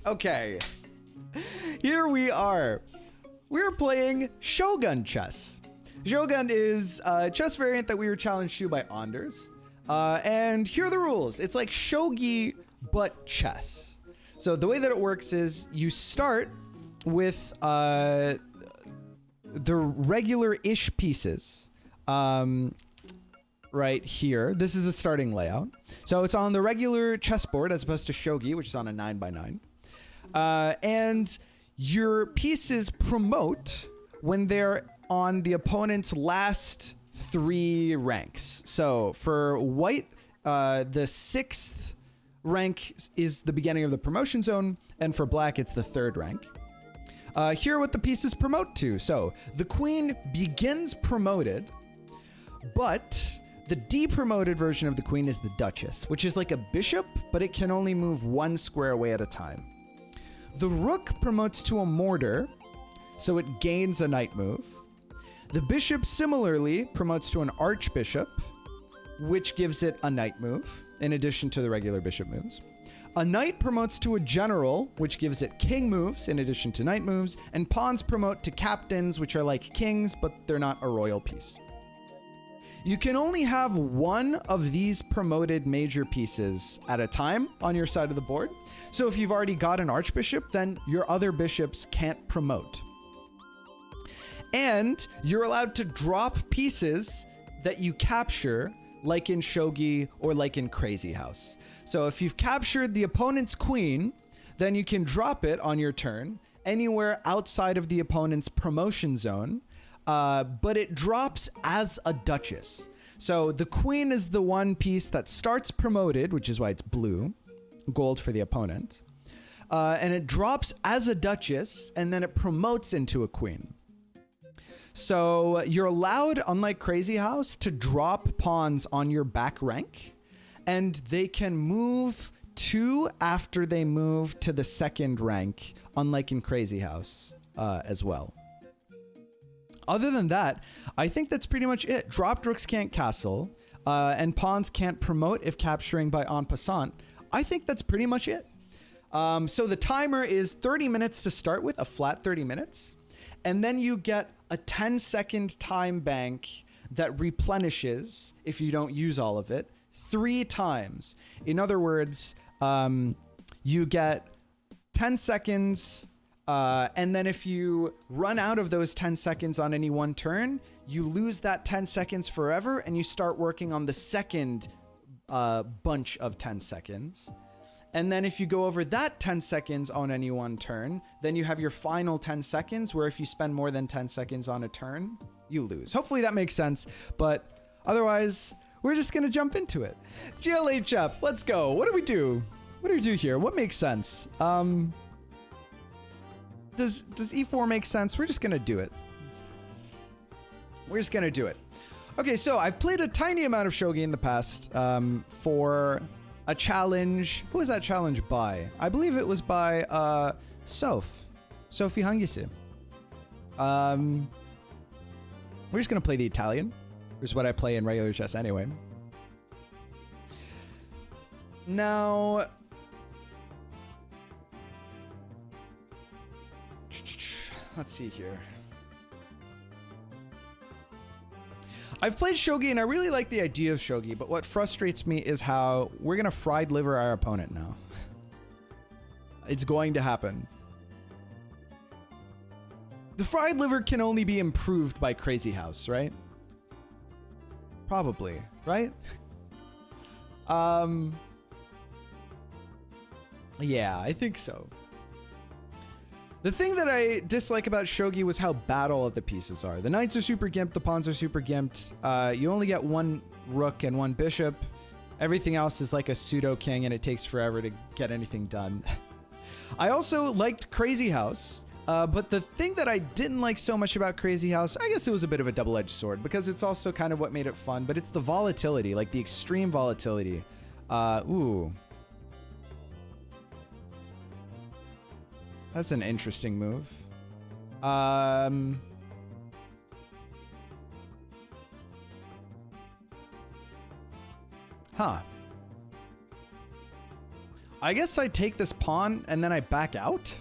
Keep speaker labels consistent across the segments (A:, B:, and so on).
A: Okay. Here we are. We're playing Shogun chess. Shogun is a chess variant that we were challenged to by Anders. And here are the rules. It's like Shogi, but chess. So the way that it works is you start with the regular-ish pieces. Right here. This is the starting layout. So it's on the regular chessboard as opposed to Shogi, which is on a 9x9. And your pieces promote when they're on the opponent's last 3 ranks. So for white, the 6th rank is the beginning of the promotion zone, and for black, it's the 3rd rank. Here are what the pieces promote to. So the queen begins promoted, but the depromoted version of the queen is the duchess, which is like a bishop, but it can only move 1 square away at a time. The rook promotes to a mortar, so it gains a knight move. The bishop similarly promotes to an archbishop, which gives it a knight move, in addition to the regular bishop moves. A knight promotes to a general, which gives it king moves, in addition to knight moves. And pawns promote to captains, which are like kings, but they're not a royal piece. You can only have one of these promoted major pieces at a time on your side of the board. So if you've already got an archbishop, then your other bishops can't promote. And you're allowed to drop pieces that you capture, like in Shogi or like in Crazyhouse. So if you've captured the opponent's queen, then you can drop it on your turn anywhere outside of the opponent's promotion zone. But it drops as a duchess. So the queen is the one piece that starts promoted, which is why it's blue, gold for the opponent. And it drops as a duchess, and then it promotes into a queen. So you're allowed, unlike Crazyhouse, to drop pawns on your back rank, and they can move 2 after they move to the 2nd rank, unlike in Crazyhouse as well. Other than that, I think that's pretty much it. Dropped rooks can't castle, and pawns can't promote if capturing by en passant. I think that's pretty much it. So the timer is 30 minutes to start with, a flat 30 minutes. And then you get a 10-second time bank that replenishes, if you don't use all of it, 3 times. In other words, you get 10 seconds... and then if you run out of those 10 seconds on any one turn, you lose that 10 seconds forever, and you start working on the second bunch of 10 seconds. And then if you go over that 10 seconds on any one turn, then you have your final 10 seconds, where if you spend more than 10 seconds on a turn, you lose. Hopefully that makes sense, but otherwise, we're just going to jump into it. GLHF, let's go. What do we do? What do we do here? What makes sense? Does E4 make sense? We're just going to do it. We're just going to do it. Okay, so I've played a tiny amount of Shogi in the past for a challenge. Who was that challenge by? I believe it was by Sophie Hangisi. We're just going to play the Italian, which is what I play in regular chess anyway. Now... let's see here. I've played Shogi and I really like the idea of Shogi, but what frustrates me is how we're going to fried liver our opponent now. It's going to happen. The fried liver can only be improved by Crazyhouse, right? Probably, right? Yeah, I think so. The thing that I dislike about Shogi was how bad all of the pieces are. The knights are super gimped, the pawns are super gimped. You only get 1 rook and 1 bishop. Everything else is like a pseudo king, and it takes forever to get anything done. I also liked Crazyhouse, but the thing that I didn't like so much about Crazyhouse, I guess it was a bit of a double-edged sword, because it's also kind of what made it fun, but it's the volatility, like the extreme volatility. Ooh. That's an interesting move. Huh. I guess I take this pawn and then I back out?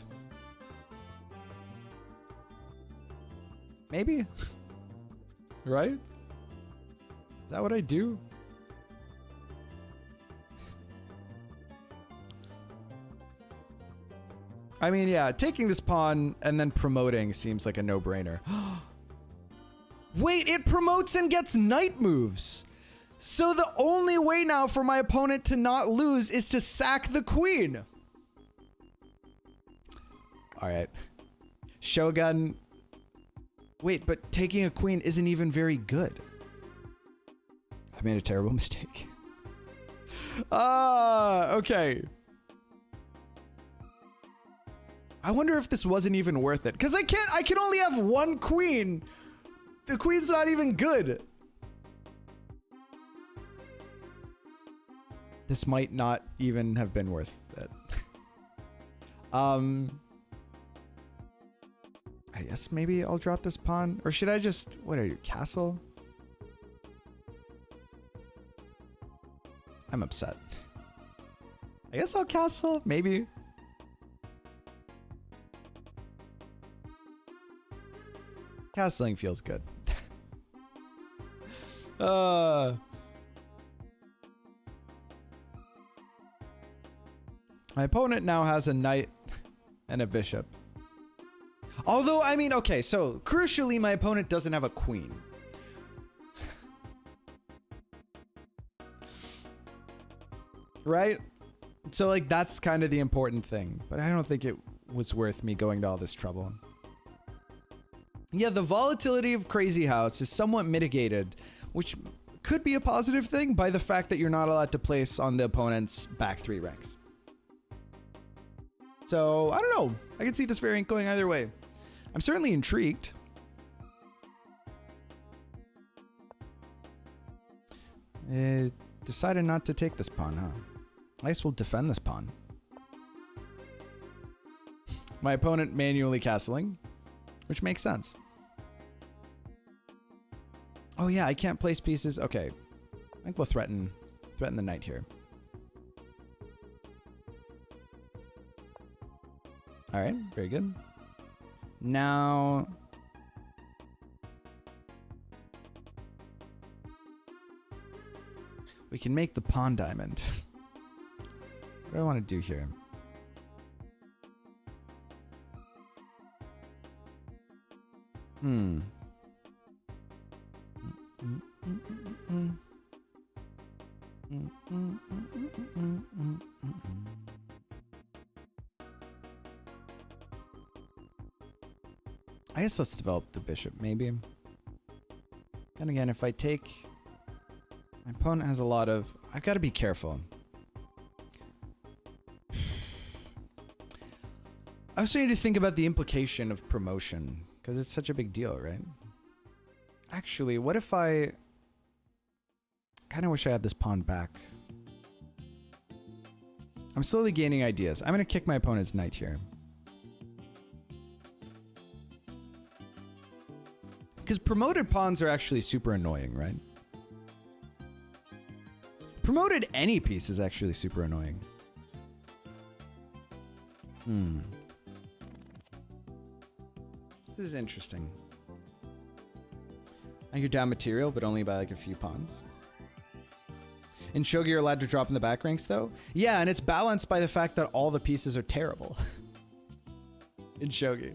A: Maybe? Right? Is that what I do? I mean, yeah, taking this pawn and then promoting seems like a no-brainer. Wait, it promotes and gets knight moves. So the only way now for my opponent to not lose is to sack the queen. All right. Shogun. Wait, but taking a queen isn't even very good. I made a terrible mistake. Okay. I wonder if this wasn't even worth it. Because I can only have one queen. The queen's not even good. This might not even have been worth it. I guess maybe I'll drop this pawn. Or should I just, what are you, castle? I'm upset. I guess I'll castle, maybe. Castling feels good. My opponent now has a knight and a bishop. Although, I mean, okay, so crucially, my opponent doesn't have a queen. Right? So, like, that's kind of the important thing. But I don't think it was worth me going to all this trouble. Yeah, the volatility of Crazyhouse is somewhat mitigated, which could be a positive thing by the fact that you're not allowed to place on the opponent's back 3 ranks. So, I don't know. I can see this variant going either way. I'm certainly intrigued. Decided not to take this pawn, huh? I guess we'll defend this pawn. My opponent manually castling, which makes sense. Oh yeah, I can't place pieces. Okay, I think we'll threaten the knight here. All right, very good. Now, we can make the pawn diamond. What do I want to do here? I guess let's develop the bishop, maybe. Then again, if I take... My opponent has a lot of... I've got to be careful. I was starting to think about the implication of promotion, because it's such a big deal, right? Actually, what if I... kind of wish I had this pawn back. I'm slowly gaining ideas. I'm going to kick my opponent's knight here. Because promoted pawns are actually super annoying, right? Promoted any piece is actually super annoying. This is interesting. You're down material, but only by like a few pawns. In Shogi, you're allowed to drop in the back ranks, though? Yeah, and it's balanced by the fact that all the pieces are terrible. In Shogi.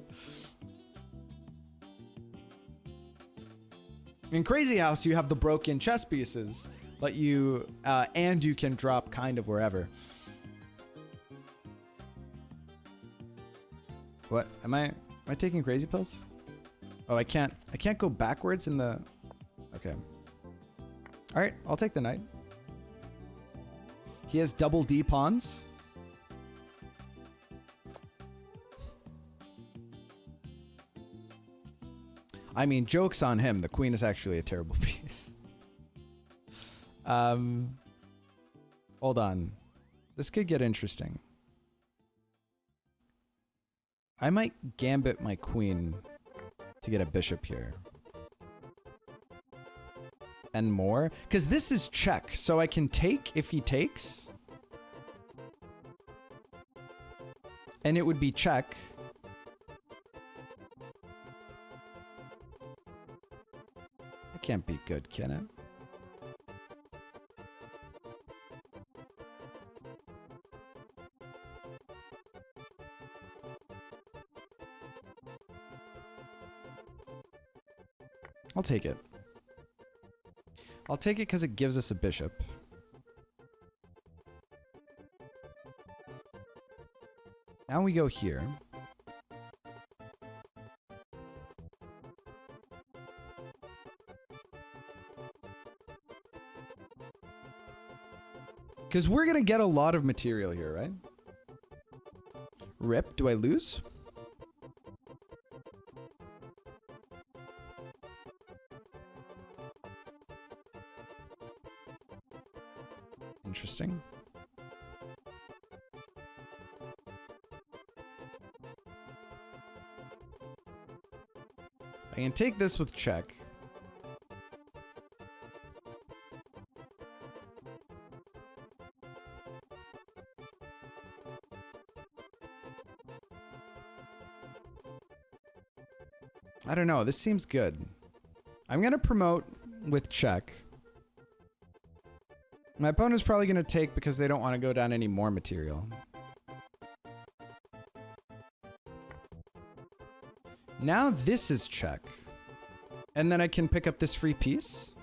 A: In Crazyhouse, you have the broken chess pieces, but you and you can drop kind of wherever. What am I taking crazy pills? Oh, I can't go backwards in the. Okay. All right, I'll take the knight. He has double D pawns. I mean, joke's on him. The queen is actually a terrible piece. Hold on. This could get interesting. I might gambit my queen to get a bishop here. And more. Because this is check, so I can take if he takes. and it would be check. That can't be good, can it? I'll take it. I'll take it because it gives us a bishop. Now we go here. Because we're going to get a lot of material here, right? Rip, do I lose? Interesting. I can take this with check. I don't know. This seems good. I'm going to promote with check. My opponent's probably going to take because they don't want to go down any more material. Now this is check. And then I can pick up this free piece?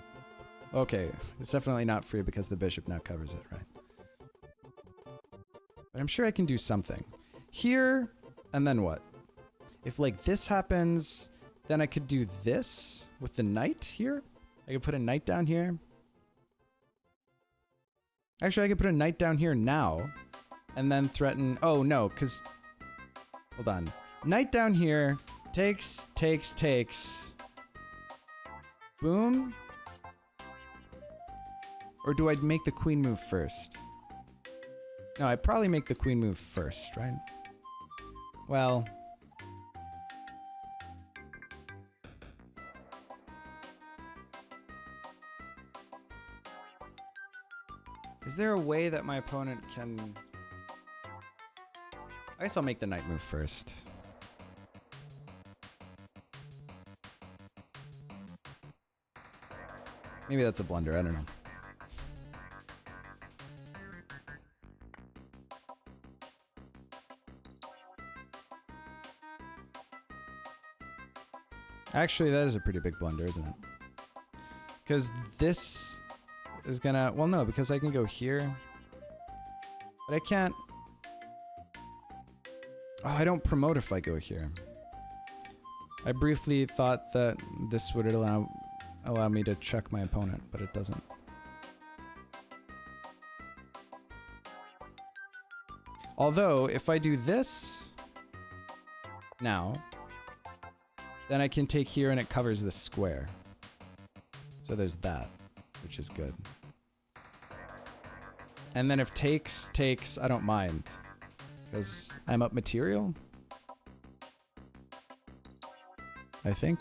A: Okay, it's definitely not free because the bishop now covers it, right? But I'm sure I can do something. Here, and then what? If like this happens, then I could do this with the knight here. I could put a knight down here. Actually, I could put a knight down here now and then threaten... Oh, no, because... Hold on. Knight down here. Takes, takes, takes. Boom. Or do I make the queen move first? No, I'd probably make the queen move first, right? Well... Is there a way that my opponent can... I guess I'll make the knight move first. Maybe that's a blunder, I don't know. Actually, that is a pretty big blunder, isn't it? Because this... is gonna... Well, no, because I can go here. But I can't... Oh, I don't promote if I go here. I briefly thought that this would allow me to check my opponent, but it doesn't. Although, if I do this... now... then I can take here and it covers this square. So there's that. Which is good. And then if takes, takes, I don't mind. Because I'm up material. I think.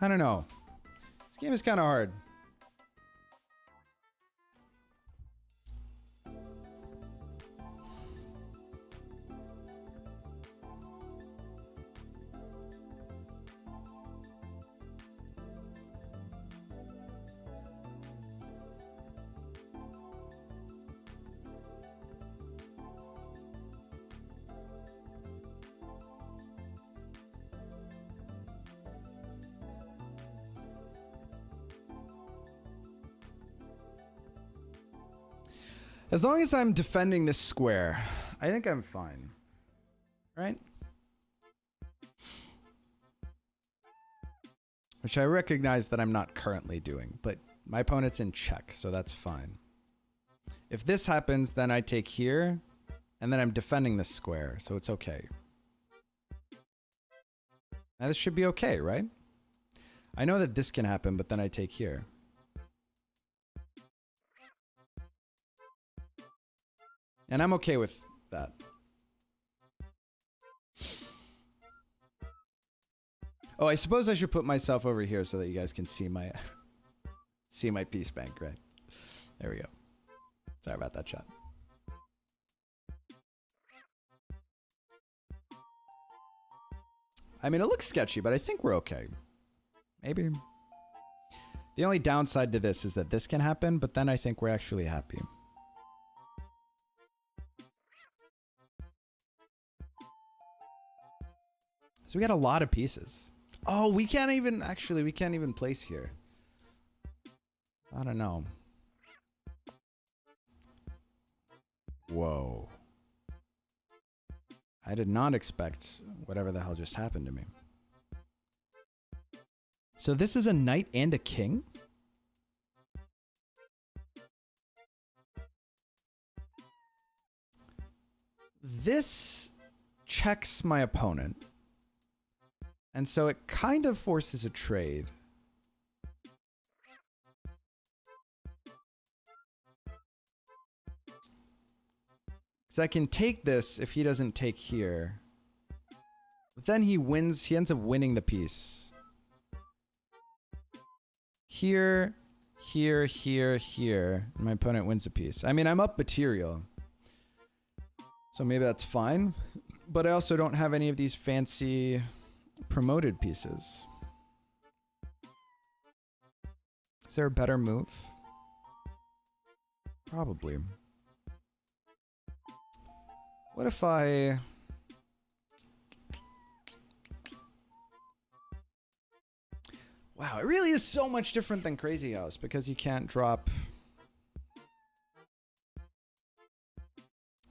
A: I don't know. This game is kind of hard. As long as I'm defending this square, I think I'm fine. Right? Which I recognize that I'm not currently doing, but my opponent's in check, so that's fine. If this happens, then I take here, and then I'm defending this square, so it's okay. Now this should be okay, right? I know that this can happen, but then I take here. And I'm okay with that. Oh, I suppose I should put myself over here so that you guys can see my see my piece bank, right? There we go. Sorry about that, chat. I mean, it looks sketchy, but I think we're okay. Maybe. The only downside to this is that this can happen, but then I think we're actually happy. So we got a lot of pieces. Oh, we can't even place here. I don't know. Whoa. I did not expect whatever the hell just happened to me. So this is a knight and a king? This checks my opponent. And so it kind of forces a trade. So I can take this if he doesn't take here. But then he wins, he ends up winning the piece. Here, here, here, here. And my opponent wins a piece. I mean, I'm up material. So maybe that's fine. But I also don't have any of these fancy promoted pieces. Is there a better move? Probably. What if I... Wow, it really is so much different than Crazyhouse because you can't drop...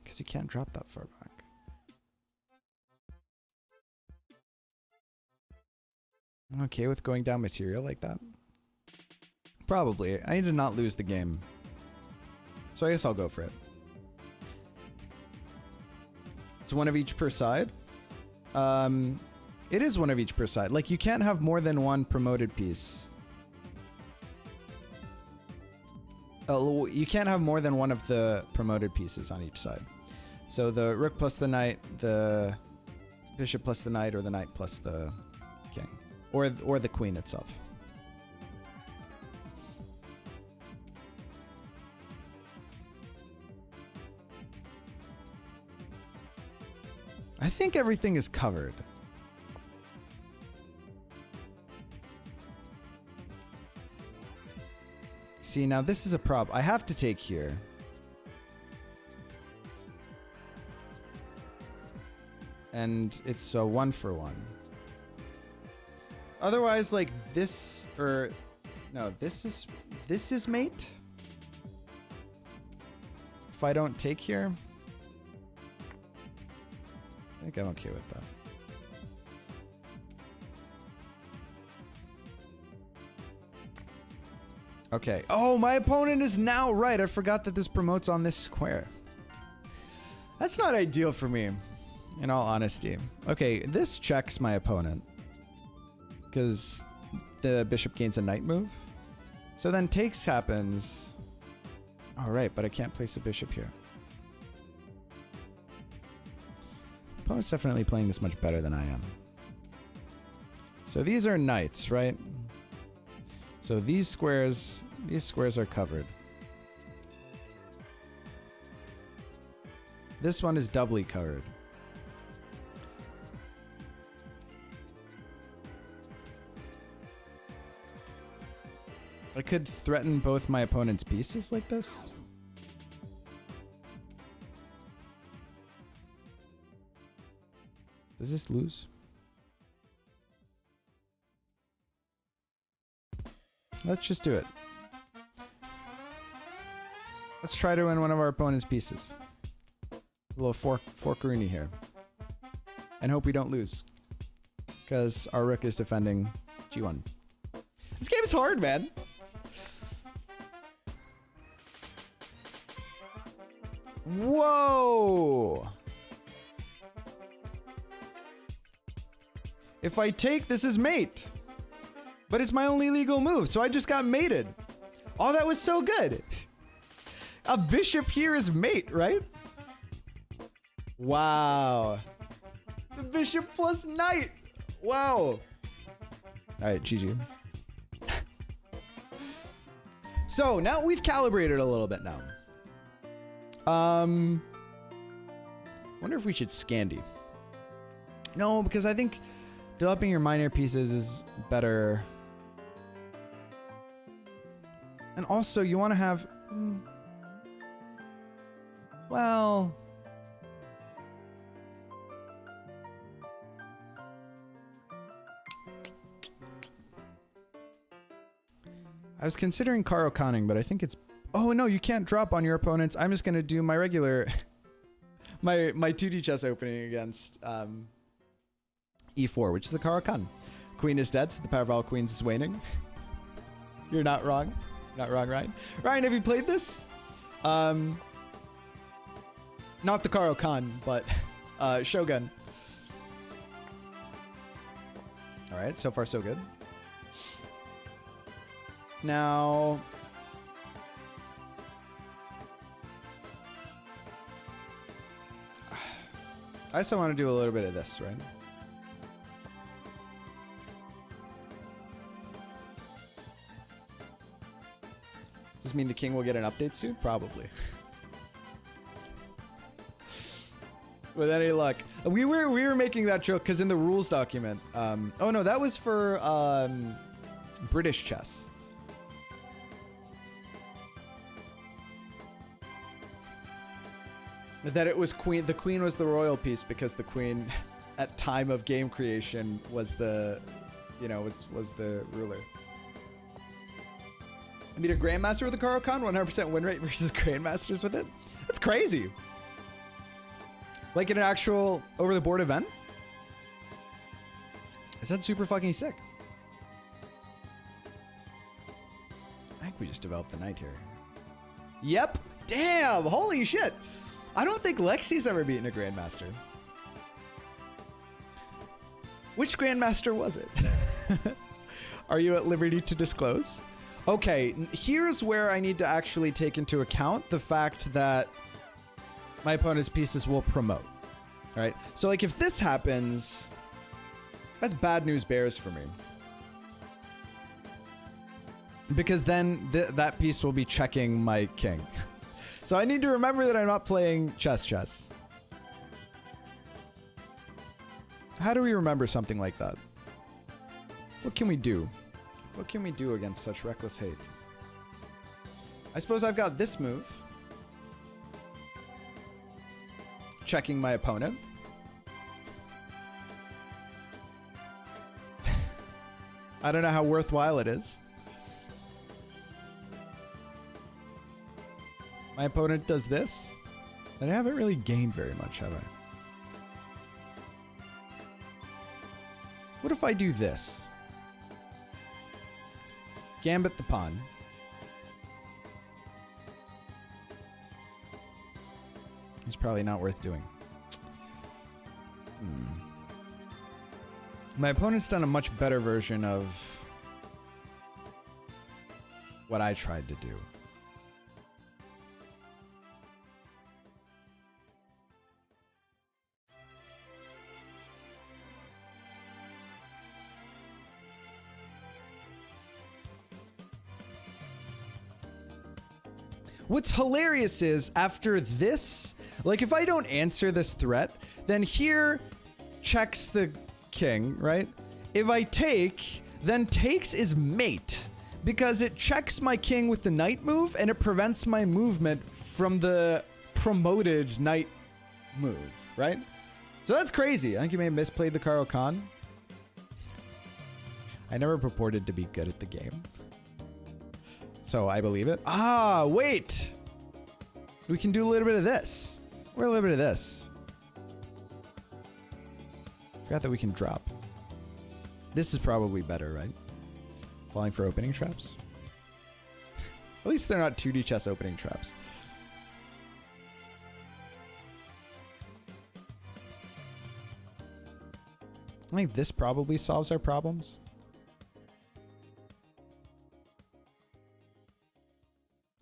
A: Because you can't drop that far back. I'm okay with going down material like that. Probably. I need to not lose the game. So I guess I'll go for it. It's one of each per side. It is one of each per side. Like, you can't have more than one promoted piece. Oh, you can't have more than one of the promoted pieces on each side. So the rook plus the knight, the bishop plus the knight, or the knight plus the king. Or the queen itself. I think everything is covered. See, now this is a problem. I have to take here. And it's a 1-for-1. Otherwise, like this, or no, this is mate. If I don't take here, I think I'm okay with that. Okay. Oh, my opponent is now right. I forgot that this promotes on this square. That's not ideal for me, in all honesty. Okay, this checks my opponent. Because the bishop gains a knight move. So then takes happens. All right, but I can't place a bishop here. Opponent's definitely playing this much better than I am. So these are knights, right? So these squares are covered. This one is doubly covered. I could threaten both my opponent's pieces like this. Does this lose? Let's just do it. Let's try to win one of our opponent's pieces. A little fork-rooney here. And hope we don't lose. Because our rook is defending g1. This game is hard, man. Whoa! If I take, this is mate. But it's my only legal move, so I just got mated. Oh, that was so good. A bishop here is mate, right? Wow. The bishop plus knight. Wow. All right, GG. So now we've calibrated a little bit now. Wonder if we should Scandi. No, because I think Developing your minor pieces is better. And also, you want to have... well... I was considering Karo Kanning, but I think it's... oh, no, you can't drop on your opponents. I'm just going to do my regular... my 2D chess opening against E4, which is the Karo Kan. Queen is dead, so the power of all queens is waning. You're not wrong. Not wrong, Ryan. Ryan, have you played this? Not the Karo Kan, but Shogun. All right, so far so good. Now... I also want to do a little bit of this, right? Does this mean the king will get an update soon? Probably. With any luck. We were making that joke because in the rules document... oh no, that was for British chess. That it was queen. The queen was the royal piece because the queen, at time of game creation, was the, you know, was the ruler. I mean, a grandmaster with a Karo Kan, 100% win rate versus grandmasters with it. That's crazy. Like in an actual over the board event. Is that super fucking sick? I think we just developed the knight here. Yep. Damn. Holy shit. I don't think Lexi's ever beaten a grandmaster. Which grandmaster was it? Are you at liberty to disclose? Okay, here's where I need to actually take into account the fact that my opponent's pieces will promote. All right, so like if this happens, that's bad news bears for me. Because then that piece will be checking my king. So I need to remember that I'm not playing chess. How do we remember something like that? What can we do? What can we do against such reckless hate? I suppose I've got this move. Checking my opponent. I don't know how worthwhile it is. My opponent does this, and I haven't really gained very much, have I? What if I do this? Gambit the pawn. It's probably not worth doing. My opponent's done a much better version of what I tried to do. What's hilarious is after this, like if I don't answer this threat, then here checks the king, right? If I take, then takes is mate because it checks my king with the knight move and it prevents my movement from the promoted knight move, right? So that's crazy. I think you may have misplayed the Karo Kan. I never purported to be good at the game. So I believe it. Ah, wait. We can do a little bit of this. Or a little bit of this. Forgot that we can drop. This is probably better, right? Falling for opening traps. At least they're not 2D chess opening traps. I think this probably solves our problems.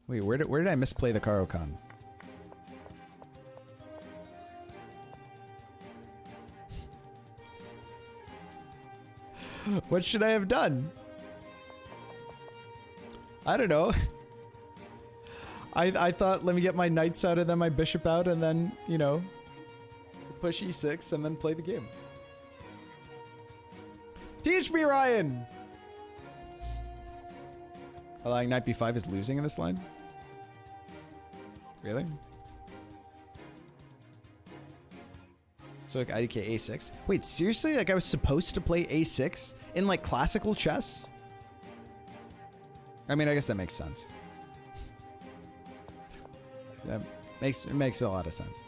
A: Wait, where did I misplay the Karo Kan? What should I have done? I don't know. I thought, let me get my knights out and then my bishop out and then, you know, push e6 and then play the game. Teach me, Ryan! Allowing knight b5 is losing in this line? Really? So like IDK a6. Wait, seriously? Like I was supposed to play a6 in like classical chess? I mean, I guess that makes sense. That makes a lot of sense.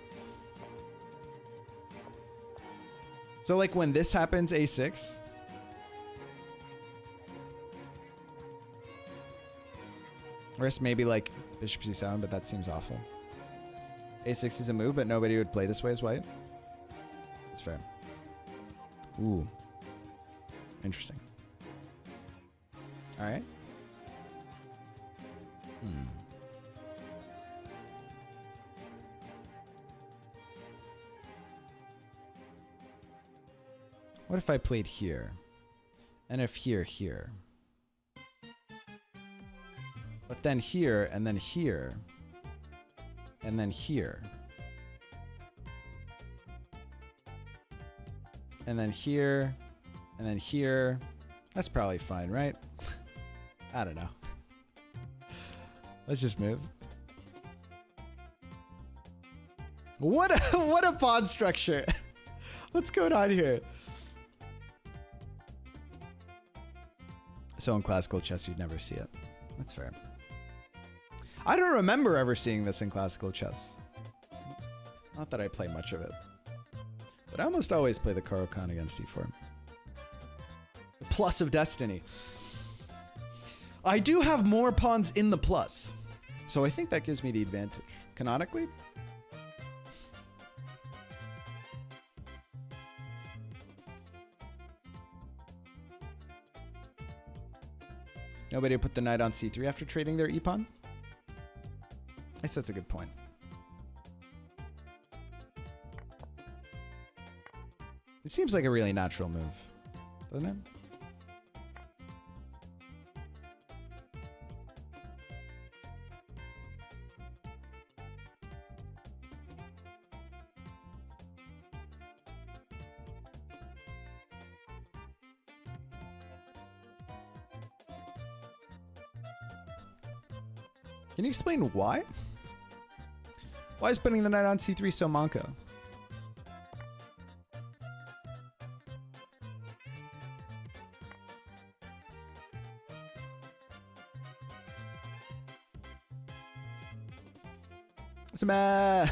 A: So like when this happens, a6. Or else maybe like bishop c7, but that seems awful. a6 is a move, but nobody would play this way as white. That's fair. Ooh. Interesting. All right. What if I played here? And if here, here? But then here, and then here. And then here. And then here. And then here. That's probably fine, right? I don't know. Let's just move. What a pawn structure. What's going on here? So in classical chess, you'd never see it. That's fair. I don't remember ever seeing this in classical chess. Not that I play much of it. But I almost always play the Caro-Kann against e4. The plus of destiny. I do have more pawns in the plus. So I think that gives me the advantage. Canonically? Nobody put the knight on c3 after trading their e-pawn? I guess that's a good point. It seems like a really natural move, doesn't it? Can you explain why? Why is putting the knight on c3 so manco? Smash!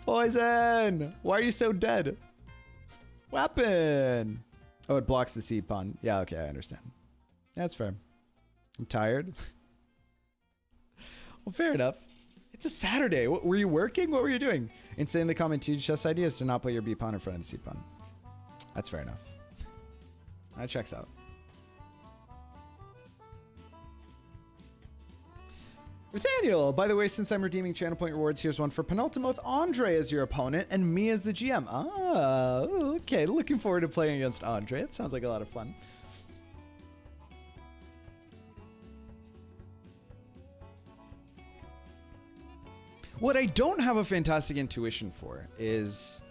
A: Poison! Why are you so dead? Weapon! Oh, it blocks the c pawn. Yeah, okay, I understand. That's fair. I'm tired. Well, fair enough. It's a Saturday. What, were you working? What were you doing? Insanely common 2 chess idea is to not put your b pawn in front of the c pawn. That's fair enough. That checks out. Nathaniel, by the way, since I'm redeeming channel point rewards, here's one for penultimate with Andre as your opponent and me as the GM. Ah, okay. Looking forward to playing against Andre. It sounds like a lot of fun. What I don't have a fantastic intuition for is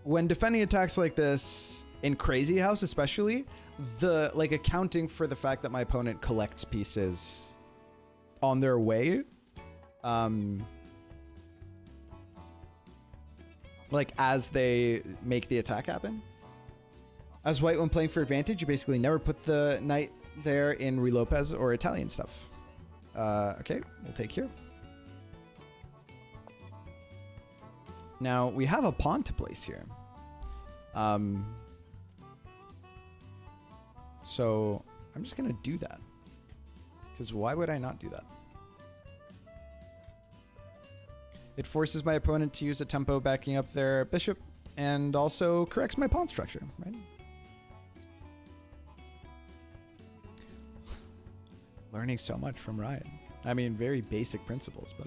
A: when defending attacks like this, in Crazyhouse especially, the like accounting for the fact that my opponent collects pieces on their way, like as they make the attack happen. As white, when playing for advantage, you basically never put the knight there in Ruy Lopez or Italian stuff. Okay, we'll take here. Now, we have a pawn to place here. So, I'm just going to do that. Because why would I not do that? It forces my opponent to use a tempo backing up their bishop and also corrects my pawn structure, right? Learning so much from Ryan. I mean, very basic principles, but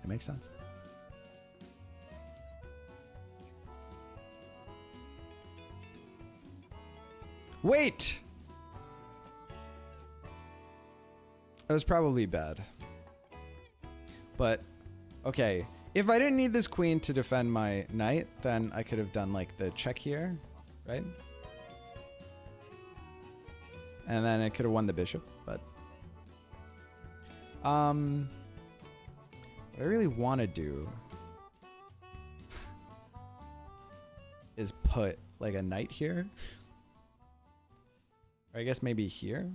A: it makes sense. Wait! That was probably bad. But, okay. If I didn't need this queen to defend my knight, then I could have done like the check here, right? And then I could have won the bishop, but what I really want to do is put like a knight here. Or I guess maybe here.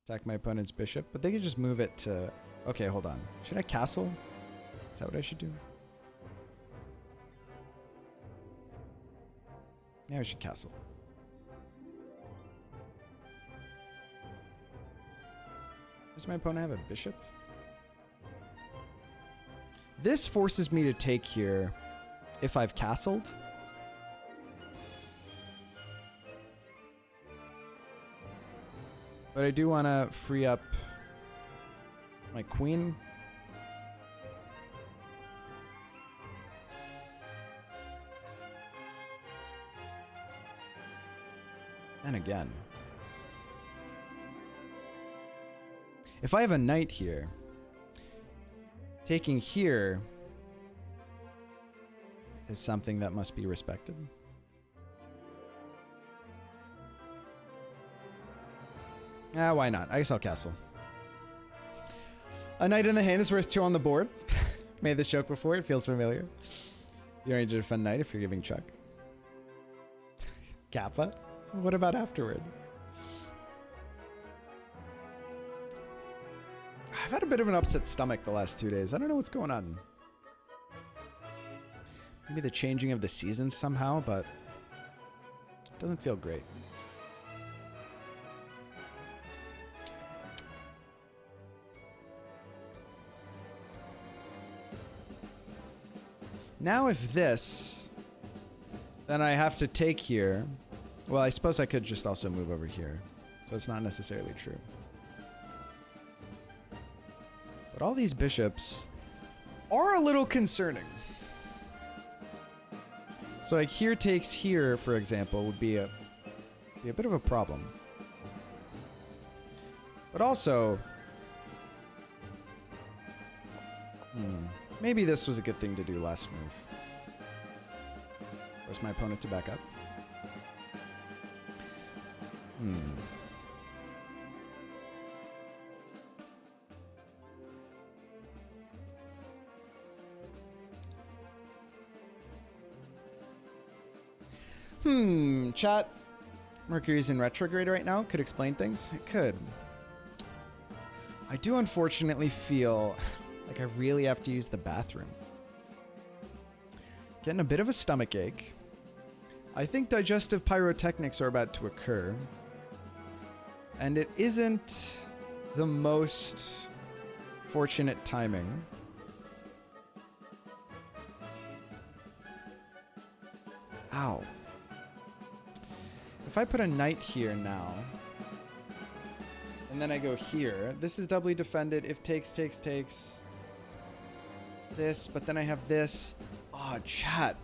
A: Attack my opponent's bishop, but they could just move it to... Okay, hold on. Should I castle? Is that what I should do? Yeah, I should castle. Does my opponent have a bishop? This forces me to take here if I've castled. But I do want to free up my queen. And again. If I have a knight here, taking here is something that must be respected. Ah, why not? I guess I'll castle. A knight in the hand is worth 2 on the board. Made this joke before. It feels familiar. You don't need to defend knight if you're giving check. Kappa? What about afterward? I've had a bit of an upset stomach the last 2 days. I don't know what's going on. Maybe the changing of the seasons somehow, but it doesn't feel great. Now if this, then I have to take here. Well, I suppose I could just also move over here. So it's not necessarily true. But all these bishops are a little concerning. So like here takes here, for example, would be a bit of a problem. But also, maybe this was a good thing to do last move. Force my opponent to back up. Chat. Mercury's in retrograde right now. Could explain things. It could. I do unfortunately feel like I really have to use the bathroom. Getting a bit of a stomach ache. I think digestive pyrotechnics are about to occur. And it isn't the most fortunate timing. Ow. If I put a knight here now, and then I go here, this is doubly defended. If takes. This, but then I have this. Oh, chat.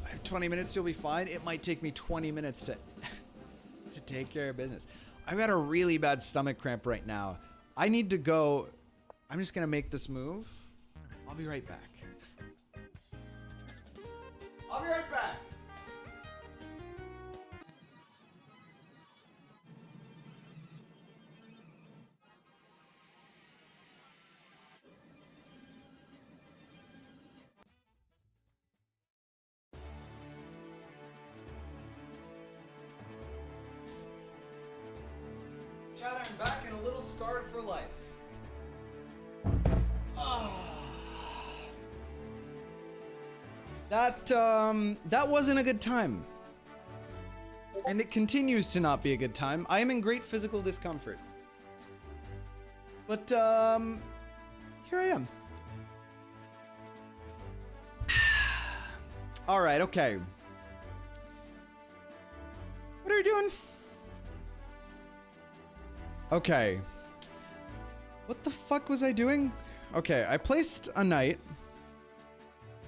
A: I have 20 minutes, you'll be fine. It might take me 20 minutes to take care of business. I've got a really bad stomach cramp right now. I need to go. I'm just going to make this move. I'll be right back. I'll be right back. Chat, I'm back and a little scarred for life. That wasn't a good time. And it continues to not be a good time. I am in great physical discomfort. But, here I am. Alright, okay. What are you doing? Okay. What the fuck was I doing? Okay, I placed a knight,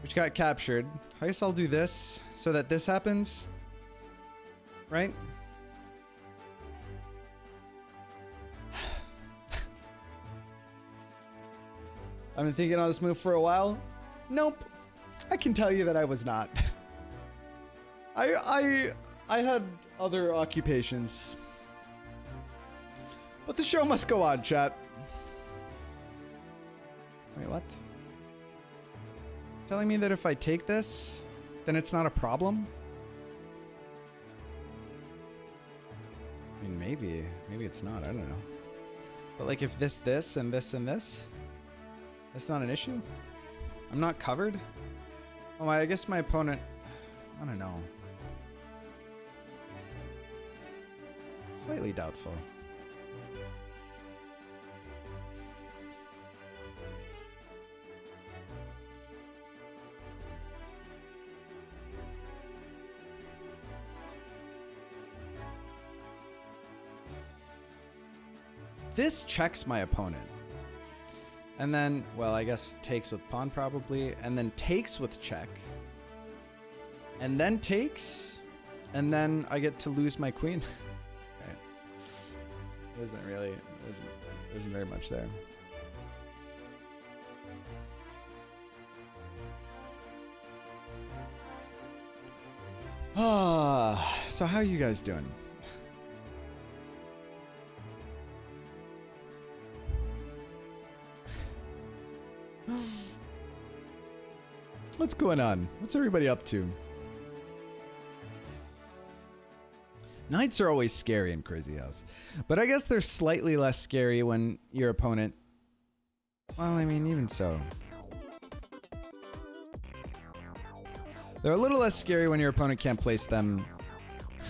A: which got captured. I guess I'll do this so that this happens. Right? I've been thinking on this move for a while. Nope. I can tell you that I was not. I had other occupations. But the show must go on, chat. Wait, what? Telling me that if I take this, then it's not a problem? I mean, maybe it's not, I don't know. But like if this, and this, and this, that's not an issue? I'm not covered? Oh, I guess my opponent, I don't know. Slightly doubtful. This checks my opponent. And then, well, I guess takes with pawn probably, and then takes with check. And then takes, and then I get to lose my queen. Right. There isn't very much there. Ah, so how are you guys doing? What's going on? What's everybody up to? Knights are always scary in Crazyhouse, but I guess they're slightly less scary when your opponent... Well, I mean, even so. They're a little less scary when your opponent can't place them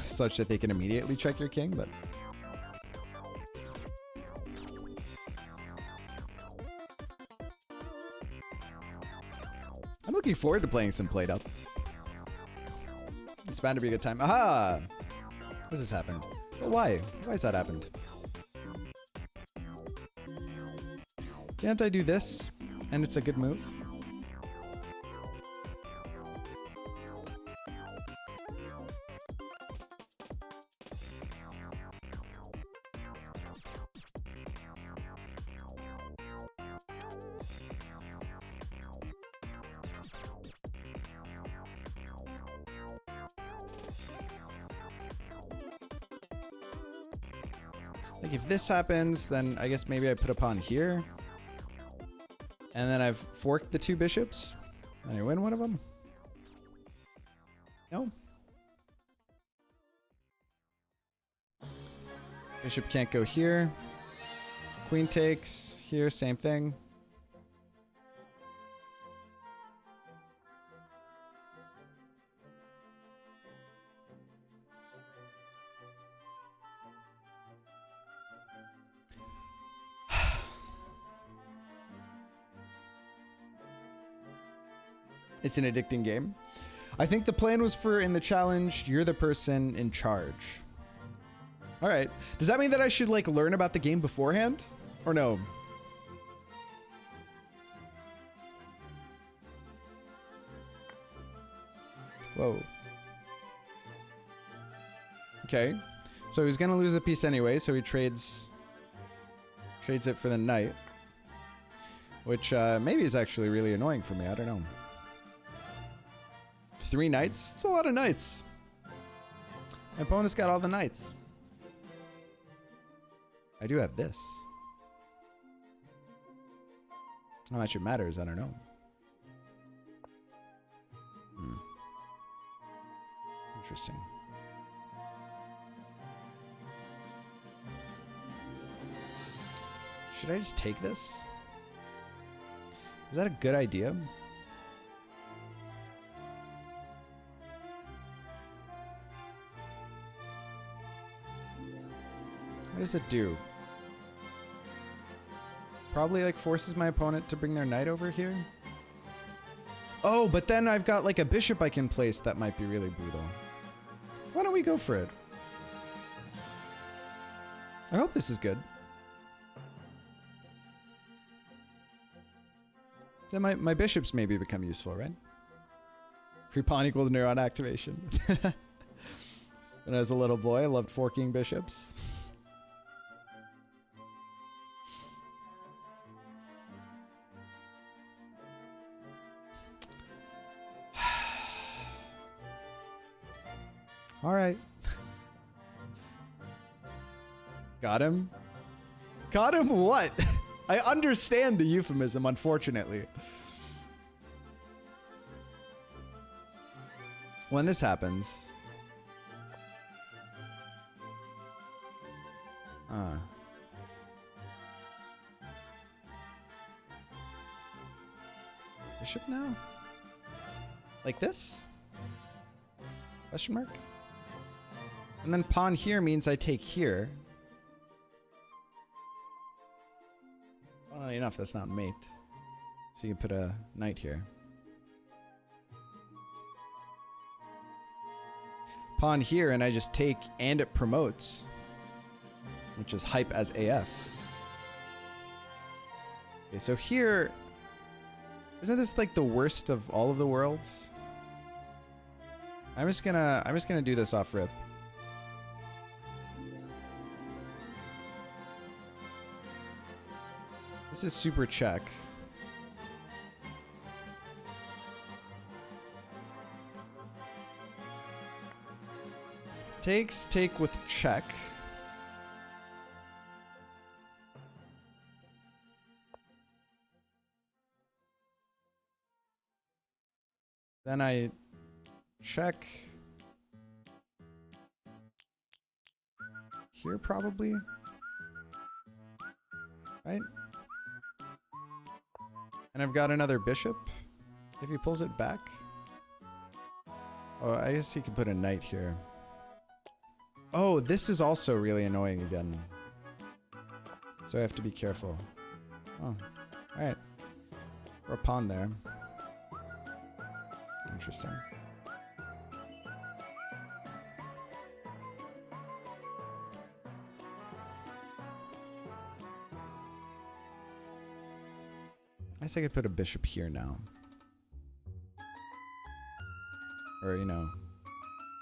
A: such that they can immediately check your king, but... I'm looking forward to playing some Played Up. It's bound to be a good time. Aha! This has happened. But why? Why has that happened? Can't I do this? And it's a good move? Like if this happens, then I guess maybe I put a pawn here. And then I've forked the two bishops. And I win one of them? No. Bishop can't go here. Queen takes here, same thing. It's an addicting game. I think the plan was for in the challenge, you're the person in charge. All right. Does that mean that I should like learn about the game beforehand? Or no? Whoa. Okay. So he's gonna lose the piece anyway, so he trades it for the knight. Which maybe is actually really annoying for me. I don't know. 3 knights? It's a lot of knights. My opponent's got all the knights. I do have this. How much it matters, I don't know. Interesting. Should I just take this? Is that a good idea? What does it do? Probably like forces my opponent to bring their knight over here. Oh, but then I've got like a bishop I can place that might be really brutal. Why don't we go for it? I hope this is good. Then my bishops maybe become useful, right? Free pawn equals neuron activation. When I was a little boy, I loved forking bishops. All right. Got him? Got him what? I understand the euphemism, unfortunately. When this happens... Bishop now? Like this? Question mark? And then pawn here means I take here. Funnily enough, that's not mate. So you can put a knight here. Pawn here and I just take and it promotes. Which is hype as AF. Okay, so here... Isn't this like the worst of all of the worlds? I'm just gonna do this off rip. This is super check. Takes take with check. Then I check here probably, right? And I've got another bishop if he pulls it back. Oh, I guess he could put a knight here. Oh, this is also really annoying again. So I have to be careful. Oh, all right. Or a pawn there. Interesting. I guess I could put a bishop here now. Or, you know.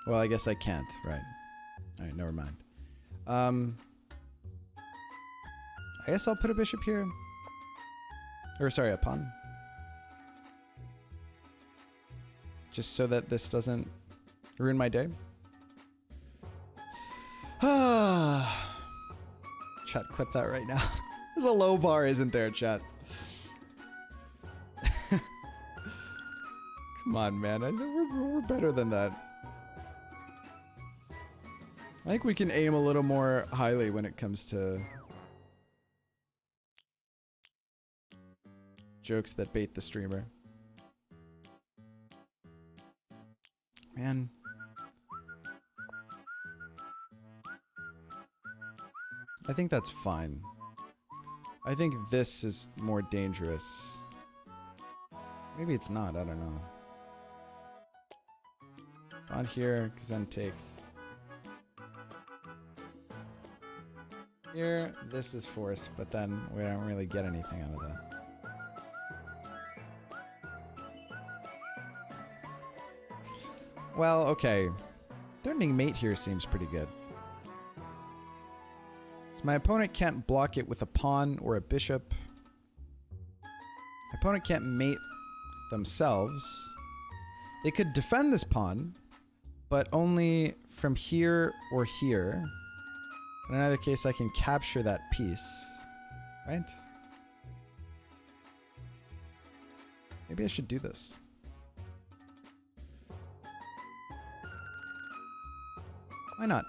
A: Well, I guess I can't, right. Alright, never mind. I guess I'll put a bishop here. Or, sorry, a pawn. Just so that this doesn't ruin my day. Chat, clip that right now. There's a low bar, isn't there, chat? Come on, man. I know we're better than that. I think we can aim a little more highly when it comes to jokes that bait the streamer. Man. I think that's fine. I think this is more dangerous. Maybe it's not, I don't know. On here, because then takes. Here, this is force, but then we don't really get anything out of that. Well, okay. Threatening mate here seems pretty good. So my opponent can't block it with a pawn or a bishop. My opponent can't mate themselves. They could defend this pawn, but only from here or here. In either case, I can capture that piece, right? Maybe I should do this. Why not?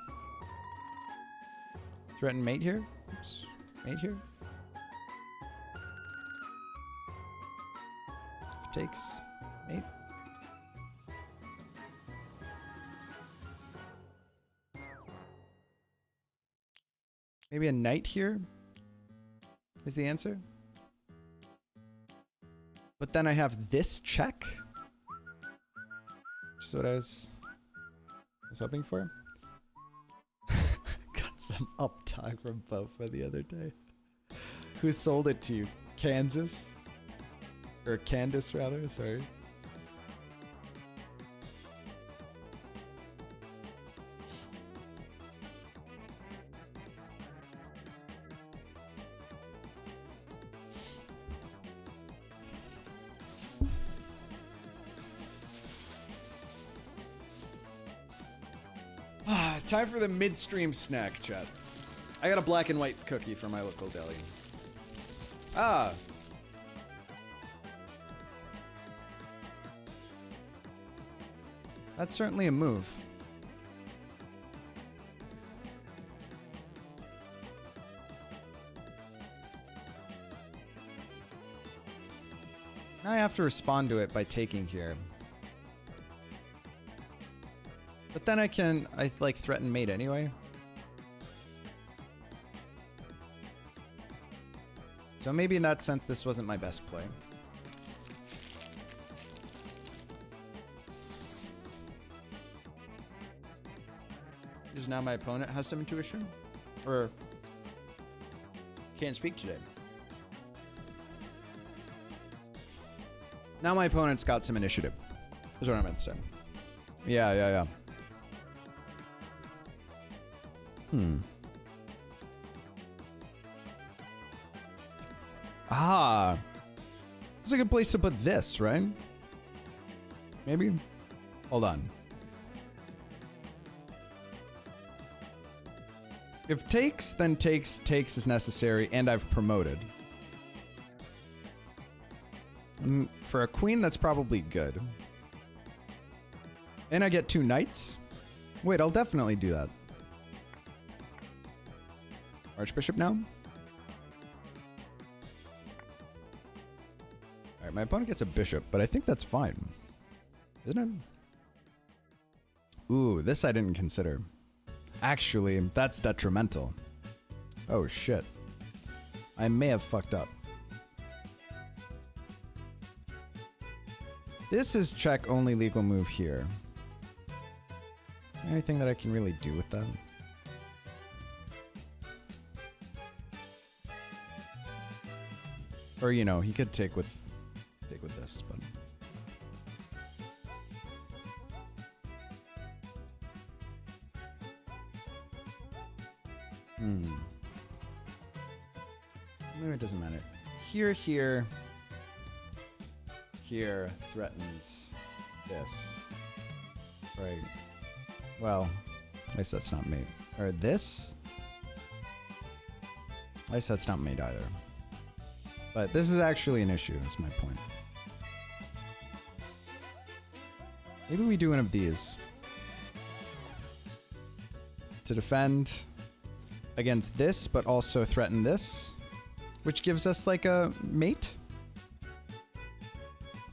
A: Threaten mate here. Oops. Mate here. Takes mate. Maybe a knight here is the answer. But then I have this check. Which is what I was hoping for. Got some uptalk from Bofa the other day. Who sold it to you? Kansas? Or Candace, rather, sorry. time for the midstream snack, chat. I got a black and white cookie from my local deli. Ah. That's certainly a move. Now I have to respond to it by taking here. But then I like threaten mate anyway. So maybe in that sense this wasn't my best play. Because now my opponent has some intuition? Or can't speak today. Now my opponent's got some initiative. Is what I meant to say. Yeah. Ah. This is a good place to put this, right? Maybe? Hold on. If takes, then takes is necessary, and I've promoted. For a queen, that's probably good. And I get 2 knights? Wait, I'll definitely do that. Archbishop now? Alright, my opponent gets a bishop, but I think that's fine. Isn't it? Ooh, this I didn't consider. Actually, that's detrimental. Oh shit. I may have fucked up. This is check only legal move here. Is there anything that I can really do with that? Or, you know, he could take with this, but... Maybe it doesn't matter. Here threatens this. Right. Well, at least that's not made. Or this? At least that's not made either. But this is actually an issue, is my point. Maybe we do one of these. To defend against this, but also threaten this. Which gives us like a mate.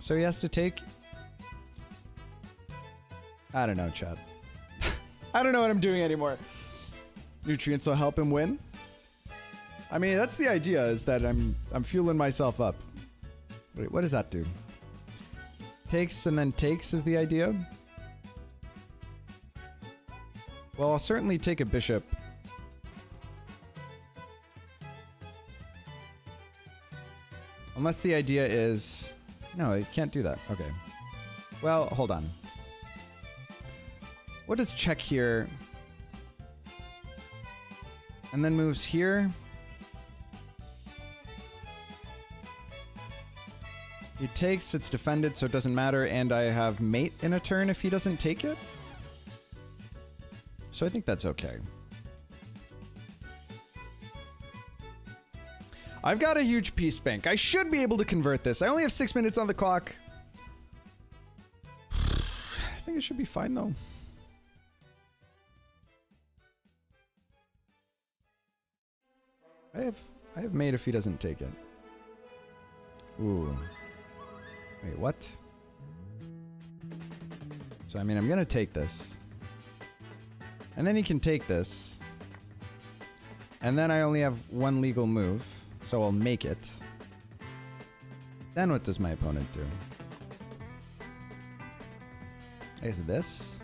A: So he has to take... I don't know, chat. I don't know what I'm doing anymore. Nutrients will help him win. I mean, that's the idea, is that I'm fueling myself up. Wait, what does that do? Takes and then takes is the idea. Well, I'll certainly take a bishop. Unless the idea is... No, I can't do that. Okay. Well, hold on. What does check here? And then moves here. He takes, it's defended, so it doesn't matter, and I have mate in a turn if he doesn't take it. So I think that's okay. I've got a huge piece bank. I should be able to convert this. I only have 6 minutes on the clock. I think it should be fine, though. I have mate if he doesn't take it. Ooh. Wait, what? So, I mean, I'm gonna take this. And then he can take this. And then I only have 1 legal move. So I'll make it. Then what does my opponent do? Is this?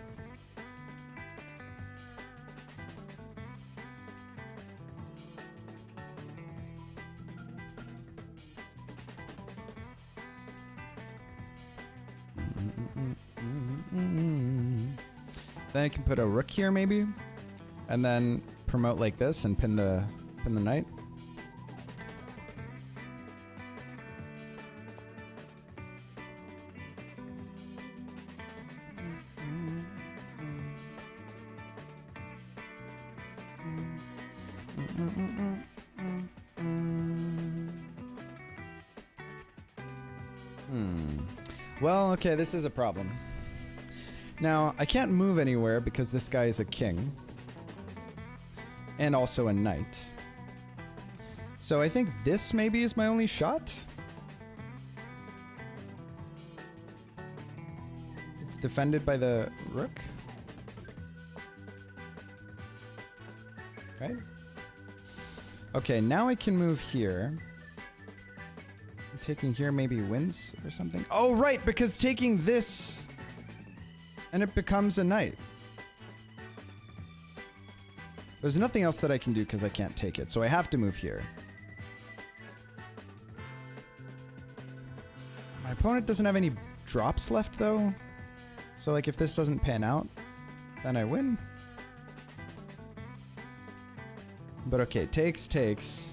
A: Then I can put a rook here maybe, and then promote like this and pin the knight. Well, okay, this is a problem. Now, I can't move anywhere because this guy is a king. And also a knight. So I think this maybe is my only shot. It's defended by the rook. Right? Okay, now I can move here. Taking here maybe wins or something. Oh, right, because taking this and it becomes a knight. There's nothing else that I can do because I can't take it, so I have to move here. My opponent doesn't have any drops left, though. So, like, if this doesn't pan out, then I win. But okay, takes.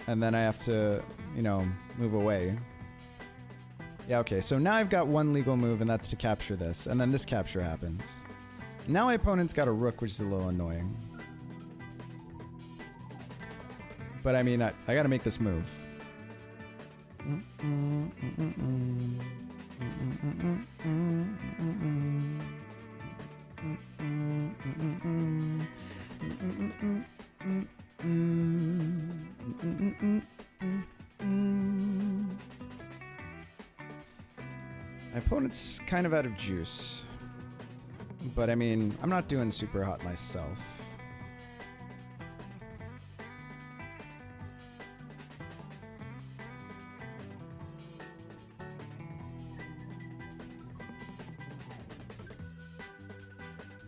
A: And then I have to, you know, move away. Yeah, okay, so now I've got one legal move, and that's to capture this. And then this capture happens. Now my opponent's got a rook, which is a little annoying. But I mean, I gotta make this move. My opponent's kind of out of juice. But I mean, I'm not doing super hot myself.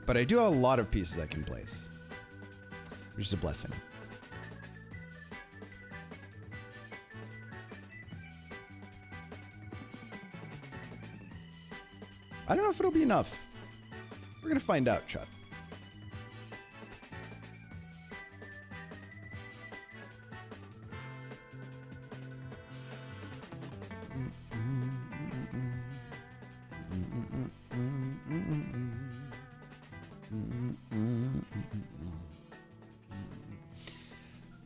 A: But I do have a lot of pieces I can place, which is a blessing. I don't know if it'll be enough. We're gonna find out, Chud.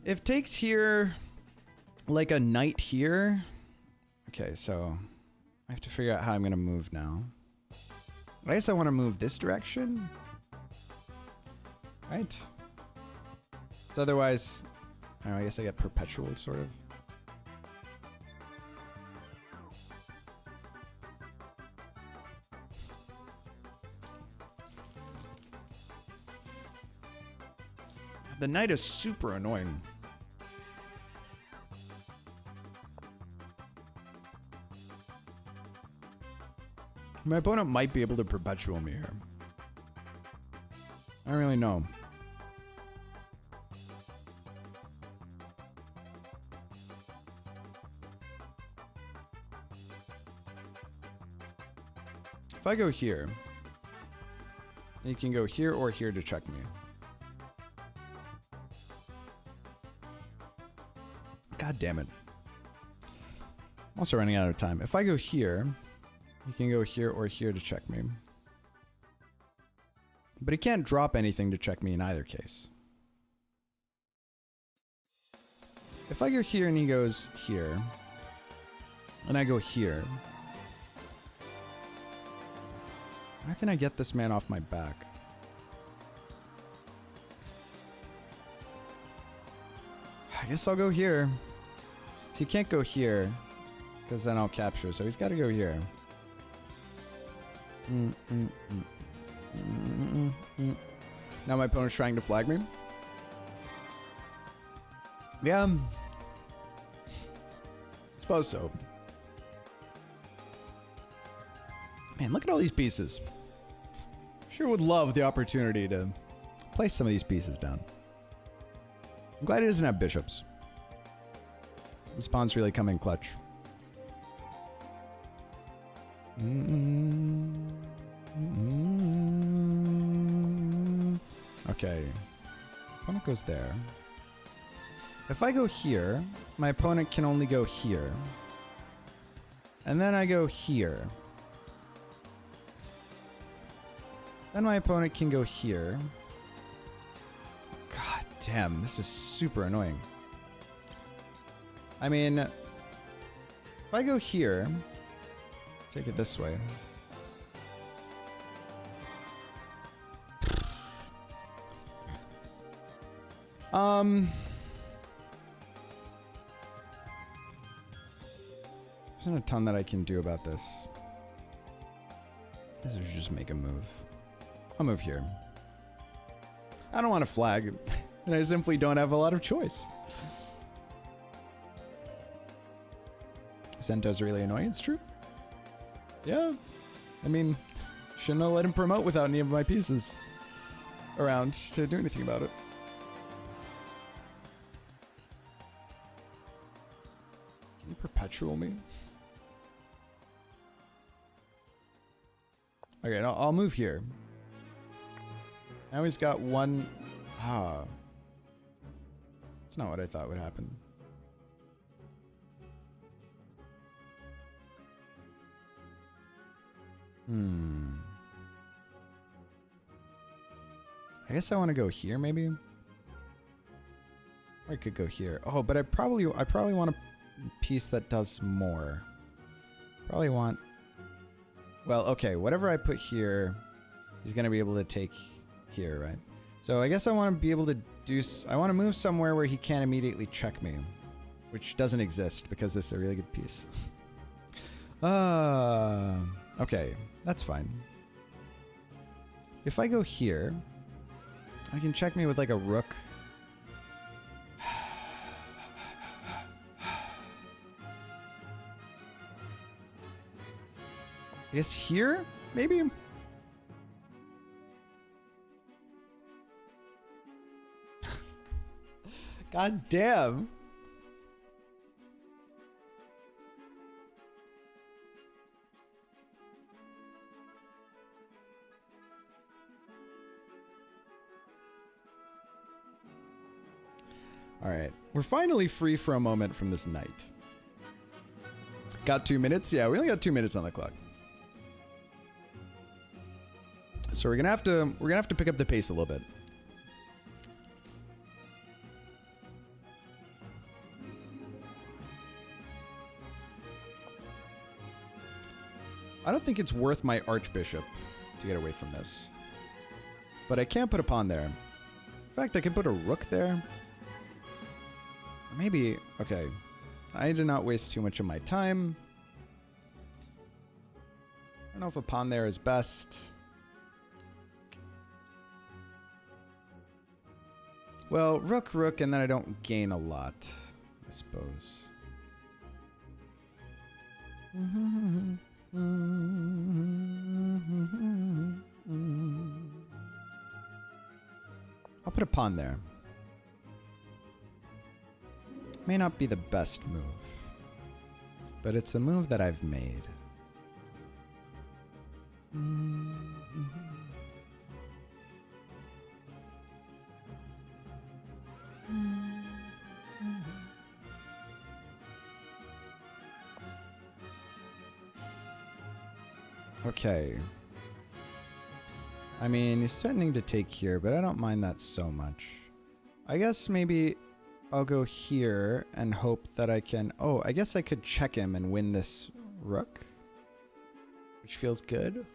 A: If takes here, like a knight here. Okay, so I have to figure out how I'm gonna move now. I guess I want to move this direction. Right? So otherwise, I don't know, I guess I get perpetual, sort of. The knight is super annoying. My opponent might be able to perpetual me here. I don't really know. If I go here, you can go here or here to check me. God damn it. I'm also running out of time. If I go here, he can go here or here to check me. But he can't drop anything to check me in either case. If I go here and he goes here, and I go here, how can I get this man off my back? I guess I'll go here. So he can't go here, because then I'll capture, so he's got to go here. Now my opponent's trying to flag me. Yeah. I suppose so. Man, look at all these pieces. Sure would love the opportunity to place some of these pieces down. I'm glad he doesn't have bishops. These pawns really come in clutch. Okay. Opponent goes there. If I go here, my opponent can only go here. And then I go here. Then my opponent can go here. God. Damn, this is super annoying. I mean, if I go here, take it this way. There's not a ton that I can do about this. I guess I should just make a move. I'll move here. I don't want to flag, and I simply don't have a lot of choice. Sento's really annoying, it's true. Yeah. I mean, shouldn't have let him promote without any of my pieces around to do anything about it. Can you perpetual me? Okay, I'll move here. Now he's got one. That's not what I thought would happen. I guess I want to go here, maybe. Or I could go here. Oh, but I probably want a piece that does more. Probably want. Well, okay, whatever I put here, he's gonna be able to take here, right? So I guess I want to be able to do. I want to move somewhere where he can't immediately check me, which doesn't exist because this is a really good piece. Okay, that's fine. If I go here, I can check me with like a rook. I guess here, maybe? God damn. All right, we're finally free for a moment from this night. Got 2 minutes? Yeah, we only got 2 minutes on the clock. So we're gonna have to pick up the pace a little bit. I don't think it's worth my archbishop to get away from this. But I can't put a pawn there. In fact, I can put a rook there. Or maybe, okay. I did not waste too much of my time. I don't know if a pawn there is best. Well, rook, and then I don't gain a lot, I suppose. I'll put a pawn there. May not be the best move, but it's a move that I've made. Okay. I mean, he's threatening to take here, but I don't mind that so much. I guess maybe I'll go here and hope that I can... Oh, I guess I could check him and win this rook, which feels good.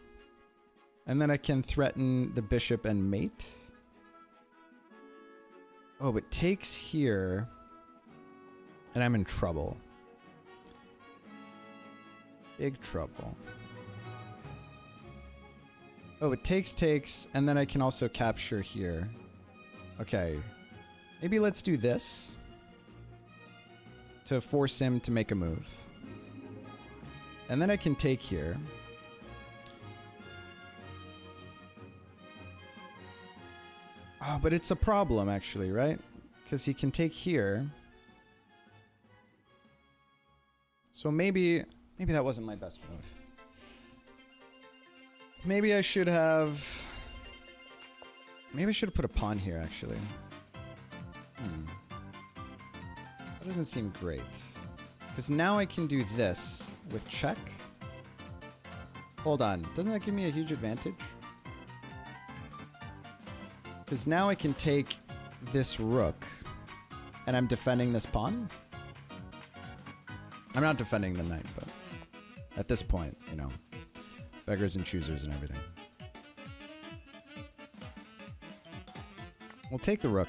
A: And then I can threaten the bishop and mate. Oh, but takes here, and I'm in trouble. Big trouble. Oh, it takes, and then I can also capture here. Okay. Maybe let's do this to force him to make a move. And then I can take here. Oh, but it's a problem, actually, right? Because he can take here. So maybe that wasn't my best move. Maybe I should have... Maybe I should have put a pawn here, actually. That doesn't seem great. Because now I can do this with check. Hold on. Doesn't that give me a huge advantage? Because now I can take this rook and I'm defending this pawn. I'm not defending the knight, but at this point, you know, beggars and choosers and everything. We'll take the rook.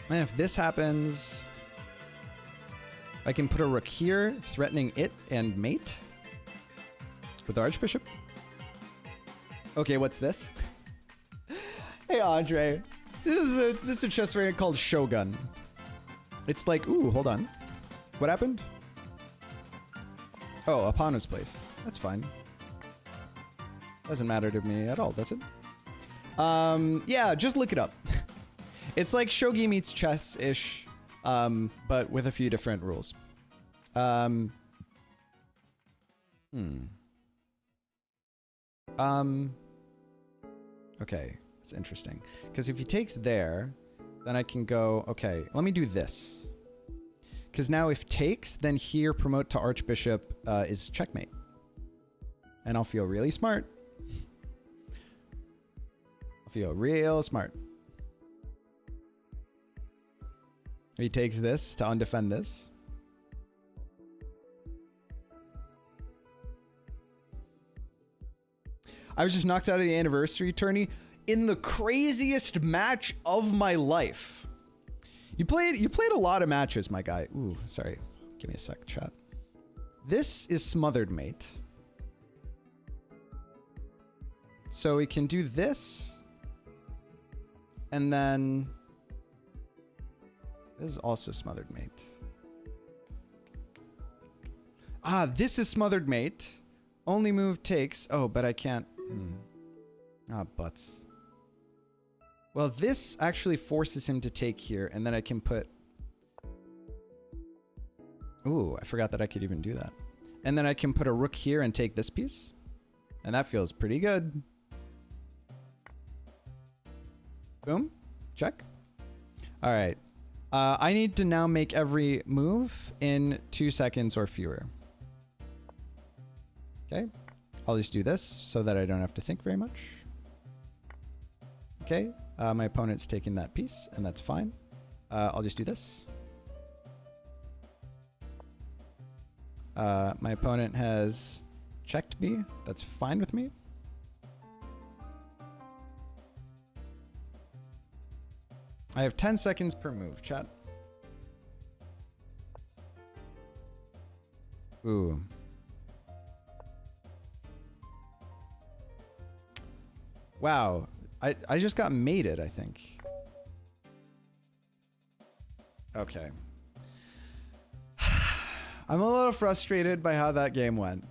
A: And if this happens, I can put a rook here, threatening it and mate with the archbishop. Okay, what's this? Hey, Andre. This is a chess variant called Shogun. It's like, ooh, hold on. What happened? Oh, a pawn was placed. That's fine. Doesn't matter to me at all, does it? Yeah, just look it up. It's like Shogi meets chess-ish, but with a few different rules. Okay, it's interesting. Because if he takes there, then I can go, okay, let me do this. Because now if takes, then here promote to archbishop is checkmate. And I'll feel really smart. I'll feel real smart. He takes this to undefend this. I was just knocked out of the anniversary tourney in the craziest match of my life. You played a lot of matches, my guy. Ooh, sorry. Give me a sec, chat. This is smothered mate. So we can do this. And then this is also smothered mate. Ah, this is smothered mate. Only move takes. Oh, but I can't. Ah, butts. Well, this actually forces him to take here, and then I can put... Ooh, I forgot that I could even do that. And then I can put a rook here and take this piece. And that feels pretty good. Boom. Check. All right. I need to now make every move in 2 seconds or fewer. Okay. I'll just do this so that I don't have to think very much. Okay. My opponent's taking that piece, and that's fine. I'll just do this. My opponent has checked me. That's fine with me. I have 10 seconds per move, chat. Ooh. Wow. I just got mated, I think. Okay. I'm a little frustrated by how that game went.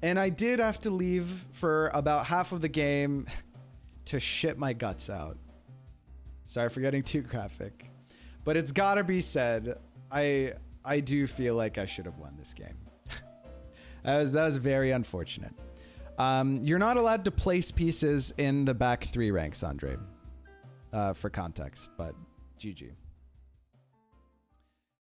A: And I did have to leave for about half of the game to shit my guts out. Sorry for getting too graphic. But it's gotta be said, I do feel like I should have won this game. That was very unfortunate. You're not allowed to place pieces in the back 3 ranks, Andre. For context, but GG.